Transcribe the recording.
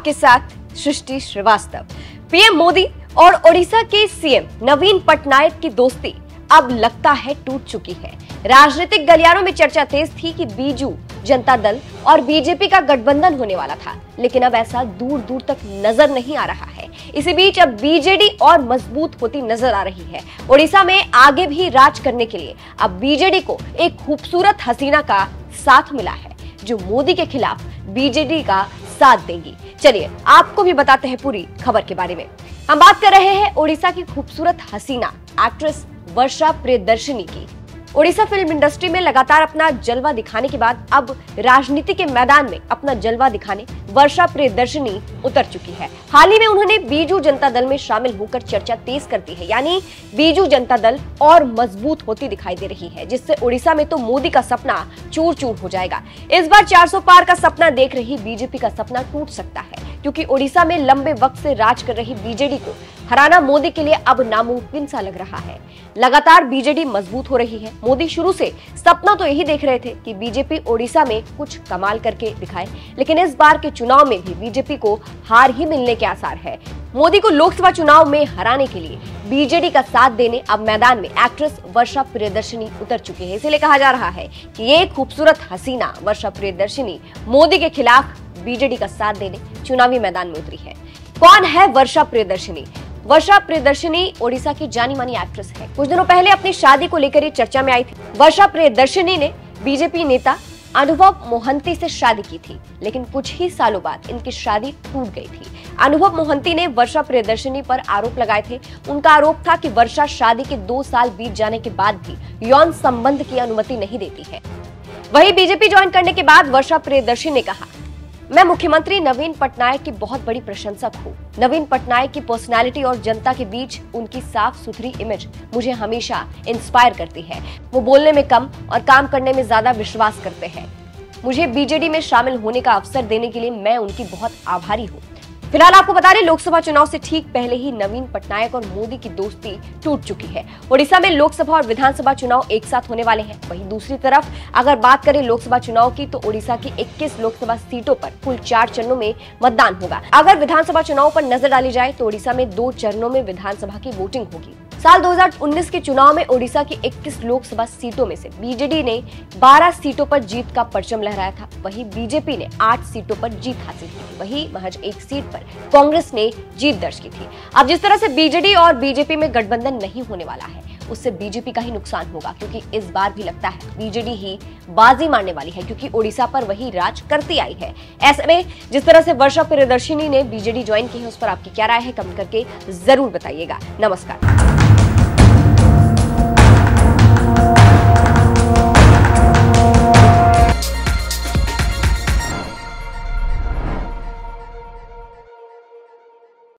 आपके साथ सृष्टि श्रीवास्तव। पीएम मोदी और ओडिशा के सीएम नवीन पटनायक की दोस्ती अब लगता है टूट चुकी है। राजनीतिक गलियारों में चर्चा तेज थी कि बीजू जनता दल और बीजेपी का गठबंधन होने वाला था, लेकिन अब ऐसा दूर दूर तक नजर नहीं आ रहा है। इसी बीच अब बीजेडी और मजबूत होती नजर आ रही है। ओडिशा में आगे भी राज करने के लिए अब बीजेडी को एक खूबसूरत हसीना का साथ मिला है, जो मोदी के खिलाफ बीजेडी का साथ देंगी। चलिए आपको भी बताते हैं पूरी खबर के बारे में। हम बात कर रहे हैं ओडिशा की खूबसूरत हसीना एक्ट्रेस वर्षा प्रियदर्शनी की। ओडिशा फिल्म इंडस्ट्री में लगातार अपना जलवा दिखाने के बाद अब राजनीति के मैदान में अपना जलवा दिखाने वर्षा प्रियदर्शनी उतर चुकी है। हाल ही में उन्होंने बीजू जनता दल में शामिल होकर चर्चा तेज कर दी है, यानी बीजू जनता दल और मजबूत होती दिखाई दे रही है, जिससे ओडिशा में तो मोदी का सपना चूर चूर हो जाएगा। इस बार 400 पार का सपना देख रही बीजेपी का सपना टूट सकता है, क्योंकि ओडिशा में लंबे वक्त से राज कर रही बीजेडी को हराना मोदी के लिए अब नामुमकिन सा लग रहा है। लगातार बीजेडी मजबूत हो रही है। मोदी शुरू से सपना तो यही देख रहे थे कि बीजेपी ओडिशा में कुछ कमाल करके दिखाए, लेकिन इस बार के चुनाव में भी बीजेपी को हार ही मिलने के आसार है। मोदी को लोकसभा चुनाव में हराने के लिए बीजेडी का साथ देने अब मैदान में एक्ट्रेस वर्षा प्रियदर्शनी उतर चुकी है। इसीलिए कहा जा रहा है कि ये खूबसूरत हसीना वर्षा प्रियदर्शनी मोदी के खिलाफ बीजेडी का साथ देने चुनावी मैदान में उतरी है। कौन है वर्षा प्रियदर्शनी? वर्षा प्रियदर्शनी ओडिशा की जानी मानी एक्ट्रेस है। कुछ दिनों पहले अपनी शादी को लेकर ये चर्चा में आई थी। वर्षा प्रियदर्शनी ने बीजेपी नेता अनुभव मोहंती से शादी की थी, लेकिन कुछ ही सालों बाद इनकी शादी टूट गई थी। अनुभव मोहंती ने वर्षा प्रियदर्शनी पर आरोप लगाए थे। उनका आरोप था कि वर्षा शादी के 2 साल बीत जाने के बाद भी यौन संबंध की अनुमति नहीं देती है। वहीं बीजेपी ज्वाइन करने के बाद वर्षा प्रियदर्शनी ने कहा, मैं मुख्यमंत्री नवीन पटनायक की बहुत बड़ी प्रशंसक हूँ। नवीन पटनायक की पर्सनालिटी और जनता के बीच उनकी साफ सुथरी इमेज मुझे हमेशा इंस्पायर करती है। वो बोलने में कम और काम करने में ज्यादा विश्वास करते हैं। मुझे बीजेडी में शामिल होने का अवसर देने के लिए मैं उनकी बहुत आभारी हूँ। फिलहाल आपको बता दें, लोकसभा चुनाव से ठीक पहले ही नवीन पटनायक और मोदी की दोस्ती टूट चुकी है। ओडिशा में लोकसभा और विधानसभा चुनाव एक साथ होने वाले हैं। वहीं दूसरी तरफ अगर बात करें लोकसभा चुनाव की, तो ओडिशा की 21 लोकसभा सीटों पर कुल 4 चरणों में मतदान होगा। अगर विधानसभा चुनाव पर नजर डाली जाए तो ओडिशा में 2 चरणों में विधानसभा की वोटिंग होगी। साल 2019 के चुनाव में ओडिशा की 21 लोकसभा सीटों में से बीजेडी ने 12 सीटों पर जीत का परचम लहराया था। वहीं बीजेपी ने 8 सीटों पर जीत हासिल की थी। वहीं महज 1 सीट पर कांग्रेस ने जीत दर्ज की थी। अब जिस तरह से बीजेडी और बीजेपी में गठबंधन नहीं होने वाला है, उससे बीजेपी का ही नुकसान होगा, क्योंकि इस बार भी लगता है बीजेडी ही बाजी मारने वाली है, क्योंकि ओडिशा पर वही राज करती आई है। ऐसे में जिस तरह से वर्षा प्रियदर्शनी ने बीजेडी ज्वाइन की है, उस पर आपकी क्या राय है? कमेंट करके जरूर बताइएगा। नमस्कार।